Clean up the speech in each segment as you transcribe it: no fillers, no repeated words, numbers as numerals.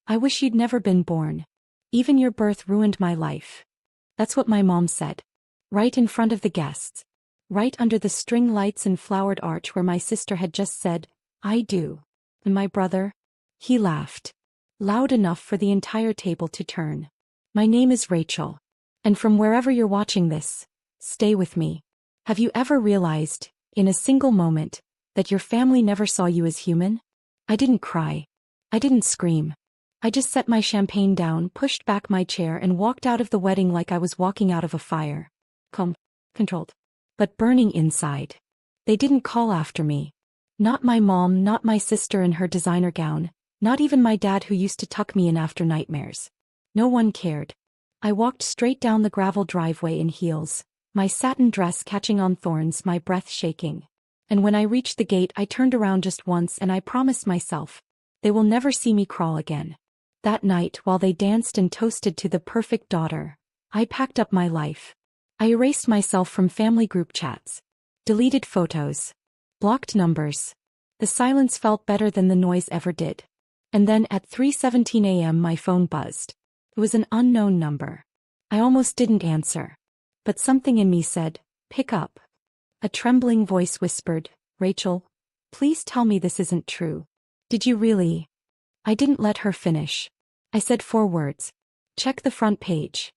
I wish you'd never been born. Even your birth ruined my life. That's what my mom said. Right in front of the guests. Right under the string lights and flowered arch where my sister had just said, I do. And my brother? He laughed. Loud enough for the entire table to turn. My name is Rachel. And from wherever you're watching this, stay with me. Have you ever realized, in a single moment, that your family never saw you as human? I didn't cry. I didn't scream. I just set my champagne down, pushed back my chair and walked out of the wedding like I was walking out of a fire. Calm, controlled, but burning inside. They didn't call after me. Not my mom, not my sister in her designer gown, not even my dad who used to tuck me in after nightmares. No one cared. I walked straight down the gravel driveway in heels, my satin dress catching on thorns, my breath shaking. And when I reached the gate I turned around just once and I promised myself, they will never see me crawl again. That night, while they danced and toasted to the perfect daughter, I packed up my life. I erased myself from family group chats. Deleted photos. Blocked numbers. The silence felt better than the noise ever did. And then at 3:17 a.m. my phone buzzed. It was an unknown number. I almost didn't answer. But something in me said, pick up. A trembling voice whispered, Rachel, please tell me this isn't true. Did you really? I didn't let her finish. I said 4 words. Check the front page.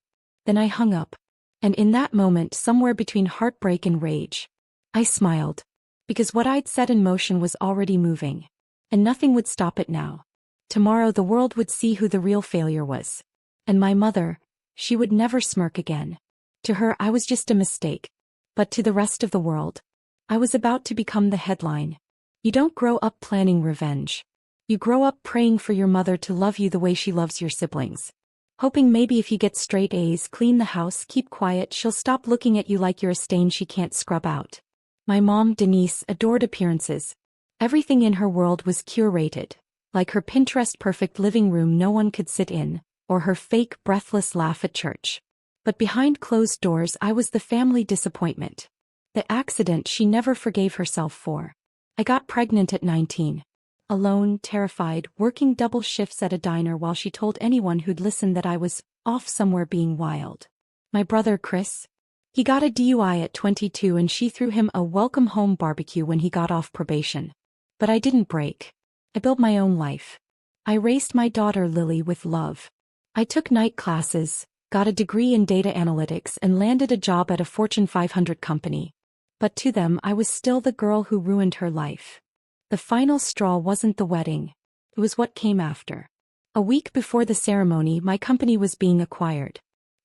Then I hung up. And in that moment, somewhere between heartbreak and rage, I smiled. Because what I'd set in motion was already moving. And nothing would stop it now. Tomorrow the world would see who the real failure was. And my mother, she would never smirk again. To her I was just a mistake. But to the rest of the world, I was about to become the headline. You don't grow up planning revenge. You grow up praying for your mother to love you the way she loves your siblings. Hoping maybe if you get straight A's, clean the house, keep quiet, she'll stop looking at you like you're a stain she can't scrub out. My mom, Denise, adored appearances. Everything in her world was curated, like her Pinterest-perfect living room no one could sit in, or her fake, breathless laugh at church. But behind closed doors I was the family disappointment. The accident she never forgave herself for. I got pregnant at 19. Alone, terrified, working double shifts at a diner while she told anyone who'd listen that I was off somewhere being wild. My brother Chris? He got a DUI at 22 and she threw him a welcome home barbecue when he got off probation. But I didn't break. I built my own life. I raised my daughter Lily with love. I took night classes, got a degree in data analytics and landed a job at a Fortune 500 company. But to them I was still the girl who ruined her life. The final straw wasn't the wedding. It was what came after. A week before the ceremony my company was being acquired.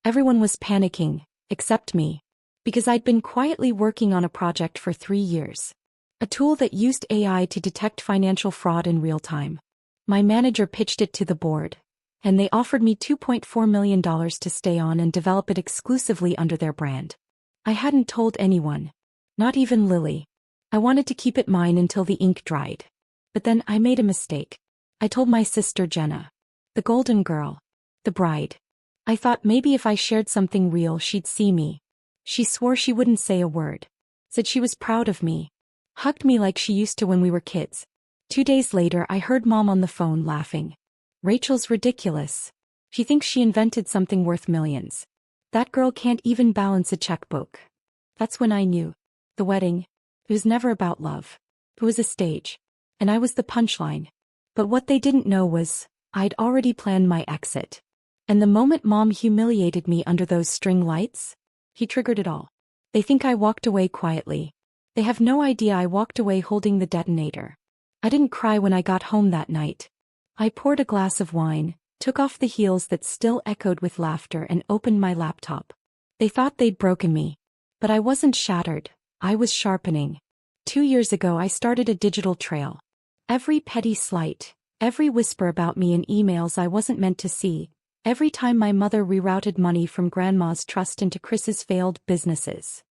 Everyone was panicking, except me. Because I'd been quietly working on a project for 3 years. A tool that used AI to detect financial fraud in real time. My manager pitched it to the board. And they offered me $2.4 million to stay on and develop it exclusively under their brand. I hadn't told anyone. Not even Lily. I wanted to keep it mine until the ink dried. But then I made a mistake. I told my sister Jenna. The golden girl. The bride. I thought maybe if I shared something real she'd see me. She swore she wouldn't say a word. Said she was proud of me. Hugged me like she used to when we were kids. 2 days later I heard Mom on the phone laughing. Rachel's ridiculous. She thinks she invented something worth millions. That girl can't even balance a checkbook. That's when I knew. The wedding. It was never about love. It was a stage. And I was the punchline. But what they didn't know was, I'd already planned my exit. And the moment Mom humiliated me under those string lights, he triggered it all. They think I walked away quietly. They have no idea I walked away holding the detonator. I didn't cry when I got home that night. I poured a glass of wine, took off the heels that still echoed with laughter and opened my laptop. They thought they'd broken me. But I wasn't shattered. I was sharpening. 2 years ago I started a digital trail. Every petty slight, every whisper about me in emails I wasn't meant to see, every time my mother rerouted money from grandma's trust into Chris's failed businesses.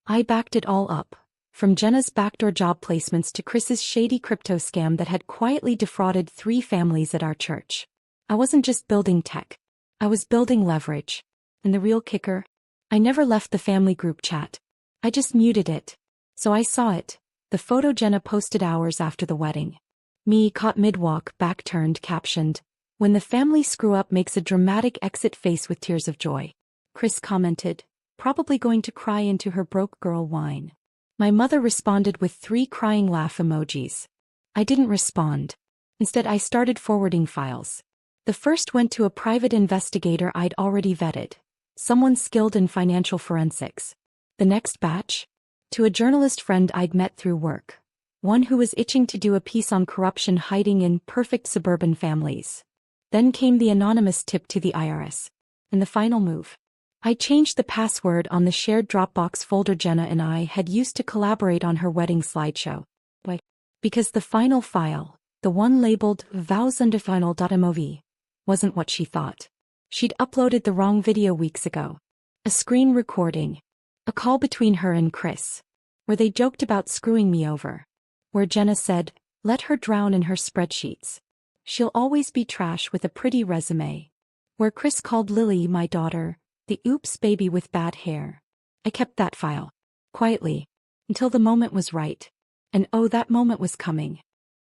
I backed it all up. From Jenna's backdoor job placements to Chris's shady crypto scam that had quietly defrauded 3 families at our church. I wasn't just building tech. I was building leverage. And the real kicker? I never left the family group chat. I just muted it. So I saw it. The photo Jenna posted hours after the wedding. Me caught mid-walk, back turned, captioned, When the family screw-up makes a dramatic exit face with tears of joy. Chris commented, probably going to cry into her broke girl whine. My mother responded with 3 crying laugh emojis. I didn't respond. Instead, I started forwarding files. The first went to a private investigator I'd already vetted, someone skilled in financial forensics. The next batch? To a journalist friend I'd met through work, one who was itching to do a piece on corruption hiding in perfect suburban families. Then came the anonymous tip to the IRS. And the final move. I changed the password on the shared Dropbox folder Jenna and I had used to collaborate on her wedding slideshow. Why? Because the final file, the one labeled vowsunderfinal.mov, wasn't what she thought. She'd uploaded the wrong video weeks ago. A screen recording. A call between her and Chris. Where they joked about screwing me over. Where Jenna said, let her drown in her spreadsheets. She'll always be trash with a pretty resume. Where Chris called Lily my daughter, the oops baby with bad hair. I kept that file. Quietly. Until the moment was right. And oh, that moment was coming.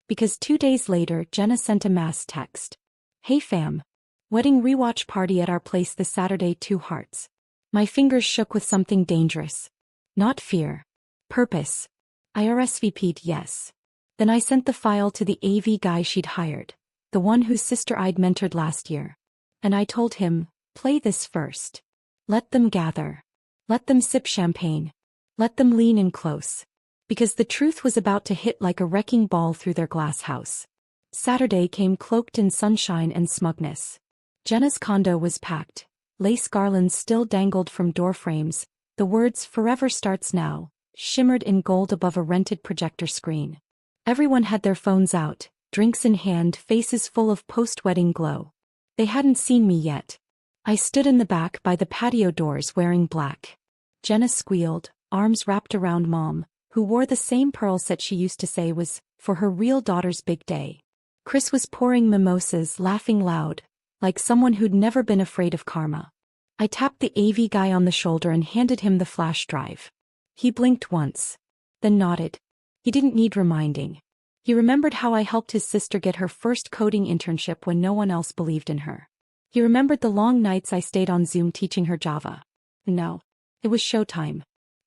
Because 2 days later Jenna sent a mass text. Hey fam. Wedding rewatch party at our place this Saturday, 2 hearts. My fingers shook with something dangerous. Not fear. Purpose. I RSVP'd yes. Then I sent the file to the AV guy she'd hired. The one whose sister I'd mentored last year. And I told him, play this first. Let them gather. Let them sip champagne. Let them lean in close. Because the truth was about to hit like a wrecking ball through their glass house. Saturday came cloaked in sunshine and smugness. Jenna's condo was packed. Lace garlands still dangled from door frames. The words "Forever Starts Now" shimmered in gold above a rented projector screen. Everyone had their phones out, drinks in hand, faces full of post-wedding glow. They hadn't seen me yet. I stood in the back by the patio doors wearing black. Jenna squealed, arms wrapped around Mom, who wore the same pearl set she used to say was for her real daughter's big day. Chris was pouring mimosas, laughing loud, like someone who'd never been afraid of karma. I tapped the AV guy on the shoulder and handed him the flash drive. He blinked once, then nodded. He didn't need reminding. He remembered how I helped his sister get her first coding internship when no one else believed in her. He remembered the long nights I stayed on Zoom teaching her Java. No. It was showtime.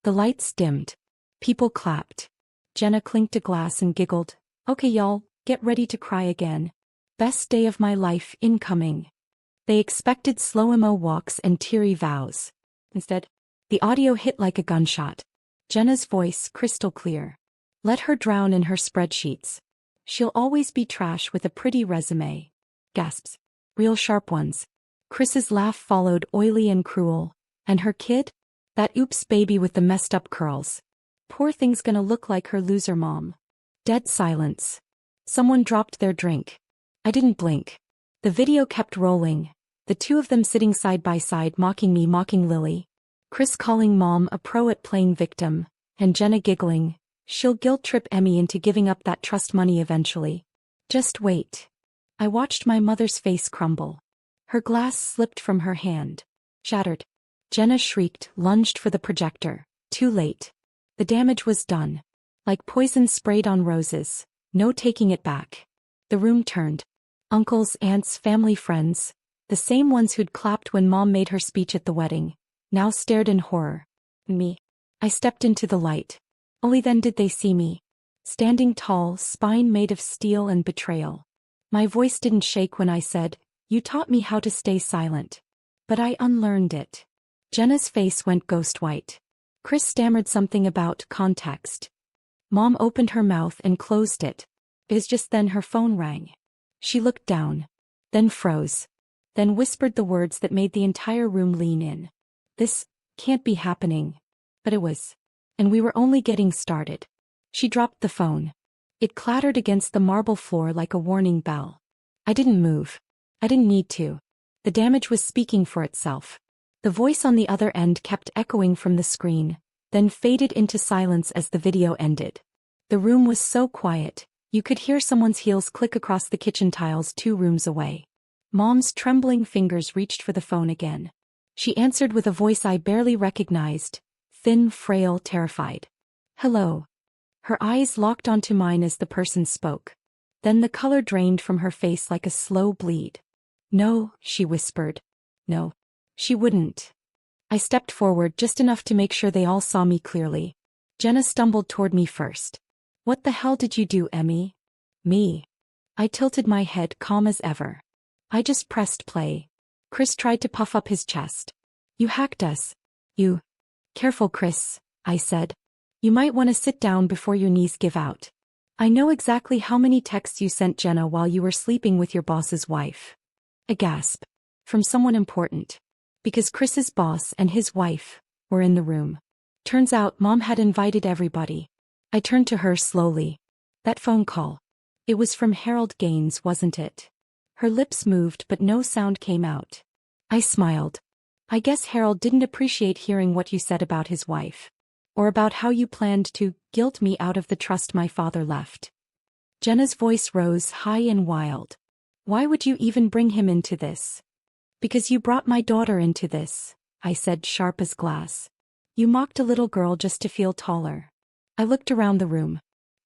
The lights dimmed. People clapped. Jenna clinked a glass and giggled. Okay y'all, get ready to cry again. Best day of my life incoming. They expected slow-mo walks and teary vows. Instead, the audio hit like a gunshot. Jenna's voice crystal clear. Let her drown in her spreadsheets. She'll always be trash with a pretty resume. Gasps. Real sharp ones. Chris's laugh followed, oily and cruel. And her kid? That oops baby with the messed up curls. Poor thing's gonna look like her loser mom. Dead silence. Someone dropped their drink. I didn't blink. The video kept rolling. The 2 of them sitting side by side, mocking me, mocking Lily. Chris calling Mom a pro at playing victim. And Jenna giggling. She'll guilt trip Emmy into giving up that trust money eventually. Just wait. I watched my mother's face crumble. Her glass slipped from her hand. Shattered. Jenna shrieked, lunged for the projector. Too late. The damage was done. Like poison sprayed on roses. No taking it back. The room turned. Uncles, aunts, family friends, the same ones who'd clapped when Mom made her speech at the wedding, now stared in horror. Me. I stepped into the light. Only then did they see me. Standing tall, spine made of steel and betrayal. My voice didn't shake when I said, "You taught me how to stay silent." But I unlearned it. Jenna's face went ghost white. Chris stammered something about context. Mom opened her mouth and closed it. It was just then her phone rang. She looked down. Then froze. Then whispered the words that made the entire room lean in. This can't be happening. But it was. And we were only getting started. She dropped the phone. It clattered against the marble floor like a warning bell. I didn't move. I didn't need to. The damage was speaking for itself. The voice on the other end kept echoing from the screen, then faded into silence as the video ended. The room was so quiet, you could hear someone's heels click across the kitchen tiles 2 rooms away. Mom's trembling fingers reached for the phone again. She answered with a voice I barely recognized, thin, frail, terrified. Hello. Her eyes locked onto mine as the person spoke. Then the color drained from her face like a slow bleed. No, she whispered. No. She wouldn't. I stepped forward just enough to make sure they all saw me clearly. Jenna stumbled toward me first. What the hell did you do, Emmy? Me. I tilted my head, calm as ever. I just pressed play. Chris tried to puff up his chest. You hacked us. You. Careful, Chris, I said. You might want to sit down before your knees give out. I know exactly how many texts you sent Jenna while you were sleeping with your boss's wife. A gasp. From someone important. Because Chris's boss and his wife were in the room. Turns out Mom had invited everybody. I turned to her slowly. That phone call. It was from Harold Gaines, wasn't it? Her lips moved but no sound came out. I smiled. I guess Harold didn't appreciate hearing what you said about his wife. Or about how you planned to guilt me out of the trust my father left. Jenna's voice rose high and wild. Why would you even bring him into this? Because you brought my daughter into this, I said, sharp as glass. You mocked a little girl just to feel taller. I looked around the room.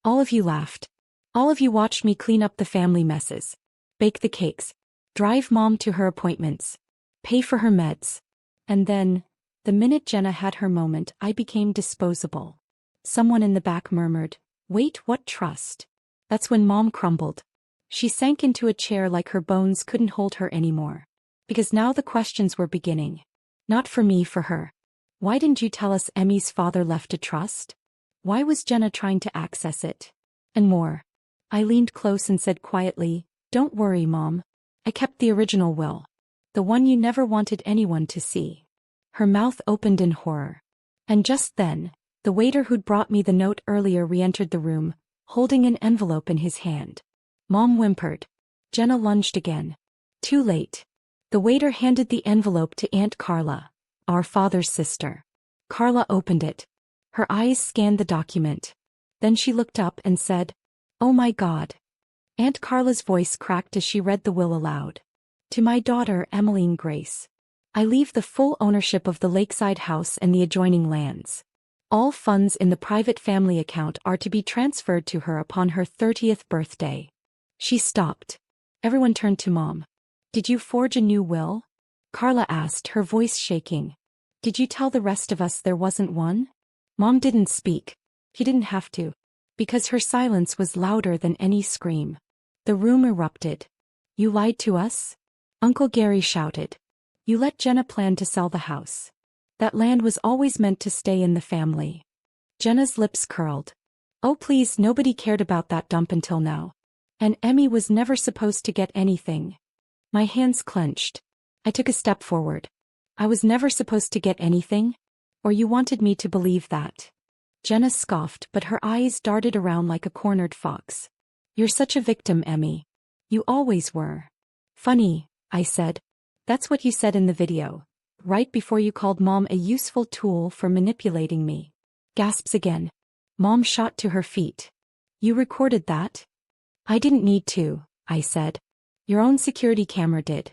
All of you laughed. All of you watched me clean up the family messes. Bake the cakes. Drive Mom to her appointments. Pay for her meds. And then, the minute Jenna had her moment, I became disposable. Someone in the back murmured, "Wait, what trust?" That's when Mom crumbled. She sank into a chair like her bones couldn't hold her anymore. Because now the questions were beginning. Not for me, for her. Why didn't you tell us Emmy's father left a trust? Why was Jenna trying to access it? And more. I leaned close and said quietly, "Don't worry, Mom. I kept the original will. The one you never wanted anyone to see." Her mouth opened in horror. And just then, the waiter who'd brought me the note earlier re-entered the room, holding an envelope in his hand. Mom whimpered. Jenna lunged again. Too late. The waiter handed the envelope to Aunt Carla, our father's sister. Carla opened it. Her eyes scanned the document. Then she looked up and said, "Oh my God." Aunt Carla's voice cracked as she read the will aloud. To my daughter, Emmeline Grace. I leave the full ownership of the lakeside house and the adjoining lands. All funds in the private family account are to be transferred to her upon her 30th birthday. She stopped. Everyone turned to Mom. Did you forge a new will? Carla asked, her voice shaking. Did you tell the rest of us there wasn't one? Mom didn't speak. He didn't have to. Because her silence was louder than any scream. The room erupted. You lied to us? Uncle Gary shouted. You let Jenna plan to sell the house. That land was always meant to stay in the family. Jenna's lips curled. Oh please, nobody cared about that dump until now. And Emmy was never supposed to get anything. My hands clenched. I took a step forward. I was never supposed to get anything? Or you wanted me to believe that? Jenna scoffed, but her eyes darted around like a cornered fox. You're such a victim, Emmy. You always were. Funny, I said. That's what you said in the video. Right before you called Mom a useful tool for manipulating me. Gasps again. Mom shot to her feet. You recorded that? I didn't need to, I said. Your own security camera did.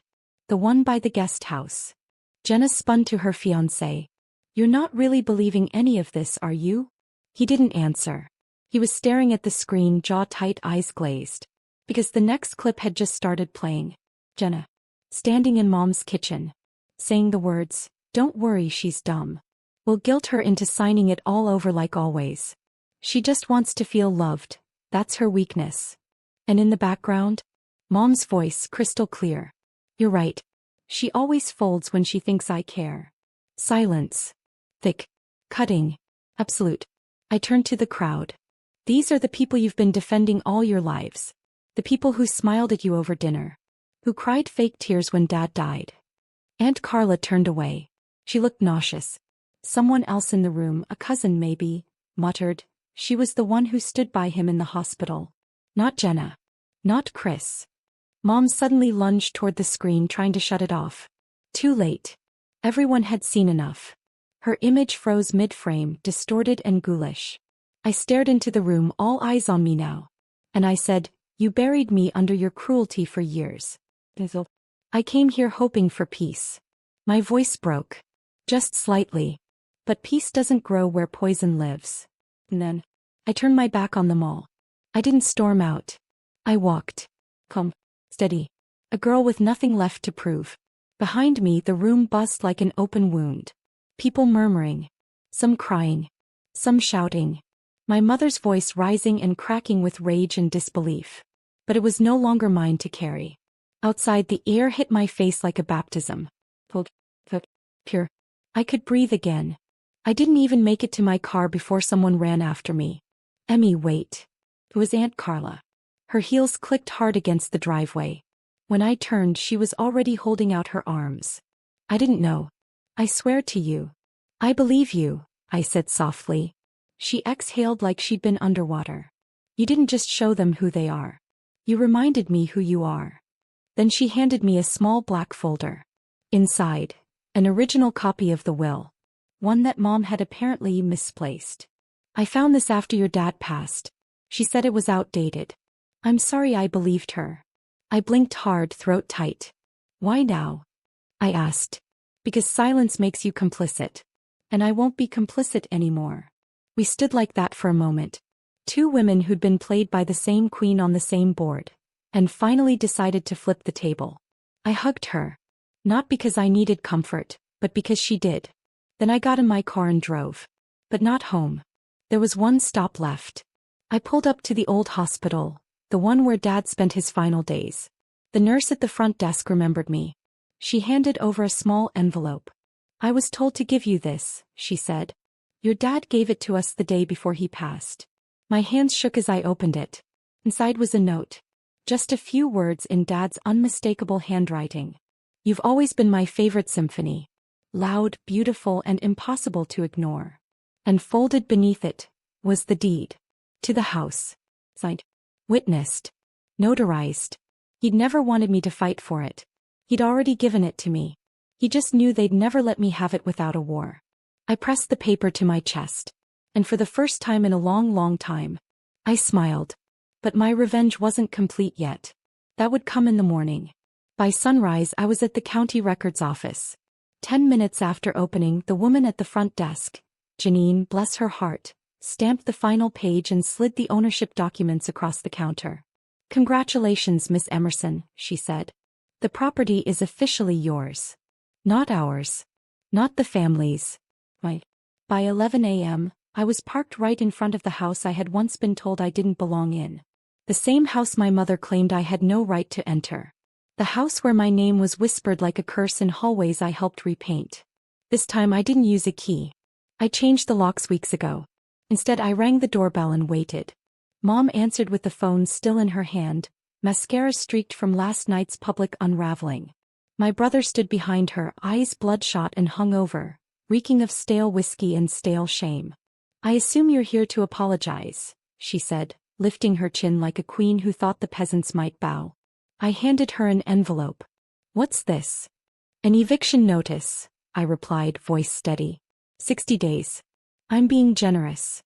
The one by the guest house. Jenna spun to her fiancé. You're not really believing any of this, are you? He didn't answer. He was staring at the screen, jaw tight, eyes glazed. Because the next clip had just started playing. Jenna. Standing in Mom's kitchen. Saying the words, "Don't worry, she's dumb. We'll guilt her into signing it all over like always. She just wants to feel loved. That's her weakness." And in the background, Mom's voice crystal clear. You're right. She always folds when she thinks I care. Silence. Thick. Cutting. Absolute. I turned to the crowd. These are the people you've been defending all your lives. The people who smiled at you over dinner. Who cried fake tears when Dad died. Aunt Carla turned away. She looked nauseous. Someone else in the room, a cousin maybe, muttered. She was the one who stood by him in the hospital. Not Jenna. Not Chris. Mom suddenly lunged toward the screen, trying to shut it off. Too late. Everyone had seen enough. Her image froze mid-frame, distorted and ghoulish. I stared into the room, all eyes on me now. And I said, you buried me under your cruelty for years. I came here hoping for peace. My voice broke. Just slightly. But peace doesn't grow where poison lives. And then, I turned my back on them all. I didn't storm out. I walked. Calm. Steady. A girl with nothing left to prove. Behind me, the room buzzed like an open wound. People murmuring. Some crying. Some shouting. My mother's voice rising and cracking with rage and disbelief. But it was no longer mine to carry. Outside, the air hit my face like a baptism. Pure. I could breathe again. I didn't even make it to my car before someone ran after me. Emmy, wait. It was Aunt Carla. Her heels clicked hard against the driveway. When I turned, she was already holding out her arms. I didn't know. I swear to you. I believe you, I said softly. She exhaled like she'd been underwater. You didn't just show them who they are. You reminded me who you are. Then she handed me a small black folder. Inside, an original copy of the will. One that Mom had apparently misplaced. I found this after your dad passed. She said it was outdated. I'm sorry I believed her. I blinked hard, throat tight. Why now? I asked. Because silence makes you complicit. And I won't be complicit anymore. We stood like that for a moment. Two women who'd been played by the same queen on the same board. And finally decided to flip the table. I hugged her. Not because I needed comfort, but because she did. Then I got in my car and drove. But not home. There was one stop left. I pulled up to the old hospital, the one where Dad spent his final days. The nurse at the front desk remembered me. She handed over a small envelope. I was told to give you this, she said. Your dad gave it to us the day before he passed. My hands shook as I opened it. Inside was a note. Just a few words in Dad's unmistakable handwriting. You've always been my favorite symphony. Loud, beautiful, and impossible to ignore. And folded beneath it was the deed. To the house. Signed. Witnessed. Notarized. He'd never wanted me to fight for it. He'd already given it to me. He just knew they'd never let me have it without a war. I pressed the paper to my chest. And for the first time in a long, long time, I smiled. But my revenge wasn't complete yet. That would come in the morning. By sunrise, I was at the county records office. 10 minutes after opening, the woman at the front desk, Janine, bless her heart, stamped the final page and slid the ownership documents across the counter. Congratulations, Miss Emerson, she said. The property is officially yours. Not ours. Not the family's. By 11 a.m., I was parked right in front of the house I had once been told I didn't belong in. The same house my mother claimed I had no right to enter. The house where my name was whispered like a curse in hallways I helped repaint. This time I didn't use a key. I changed the locks weeks ago. Instead, I rang the doorbell and waited. Mom answered with the phone still in her hand, mascara streaked from last night's public unraveling. My brother stood behind her, eyes bloodshot and hungover, reeking of stale whiskey and stale shame. I assume you're here to apologize, she said, lifting her chin like a queen who thought the peasants might bow. I handed her an envelope. What's this? An eviction notice, I replied, voice steady. 60 days. I'm being generous.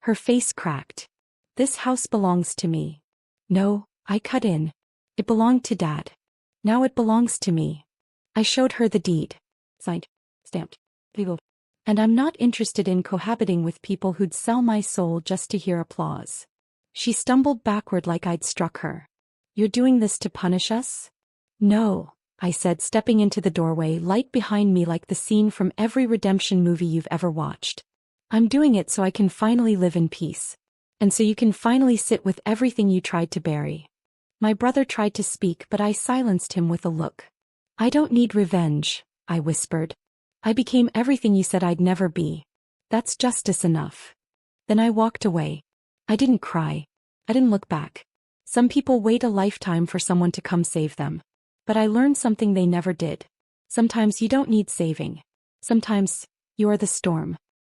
Her face cracked. This house belongs to me. No, I cut in. It belonged to Dad. Now it belongs to me. I showed her the deed. Signed. Stamped. Legal. And I'm not interested in cohabiting with people who'd sell my soul just to hear applause. She stumbled backward like I'd struck her. You're doing this to punish us? No, I said, stepping into the doorway, light behind me like the scene from every redemption movie you've ever watched. I'm doing it so I can finally live in peace. And so you can finally sit with everything you tried to bury. My brother tried to speak, but I silenced him with a look. I don't need revenge, I whispered. I became everything you said I'd never be. That's justice enough. Then I walked away. I didn't cry. I didn't look back. Some people wait a lifetime for someone to come save them. But I learned something they never did. Sometimes you don't need saving. Sometimes, you are the storm.